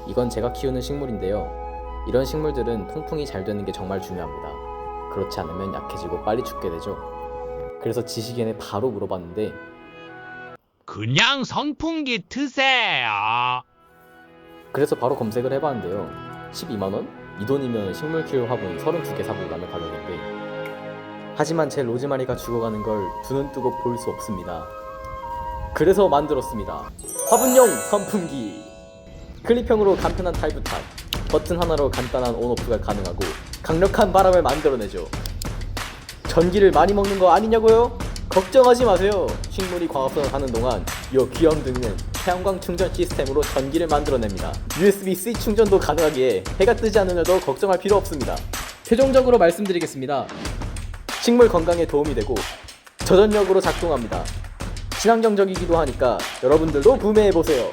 이건 제가 키우는 식물인데요. 이런 식물들은 통풍이 잘 되는 게 정말 중요합니다. 그렇지 않으면 약해지고 빨리 죽게 되죠. 그래서 지식인에 바로 물어봤는데 그냥 선풍기 트세요. 그래서 바로 검색을 해봤는데요. 12만원? 이 돈이면 식물 키울 화분 32개 사보려는 가격인데, 하지만 제 로즈마리가 죽어가는 걸 두 눈 뜨고 볼 수 없습니다. 그래서 만들었습니다. 화분용 선풍기! 클립형으로 간편한 타입탑, 버튼 하나로 간단한 온오프가 가능하고 강력한 바람을 만들어내죠. 전기를 많이 먹는 거 아니냐고요? 걱정하지 마세요. 식물이 광합성을 하는 동안 이 귀염둥이는 태양광 충전 시스템으로 전기를 만들어냅니다. USB-C 충전도 가능하기에 해가 뜨지 않으려도 걱정할 필요 없습니다. 최종적으로 말씀드리겠습니다. 식물 건강에 도움이 되고 저전력으로 작동합니다. 친환경적이기도 하니까 여러분들도 구매해보세요.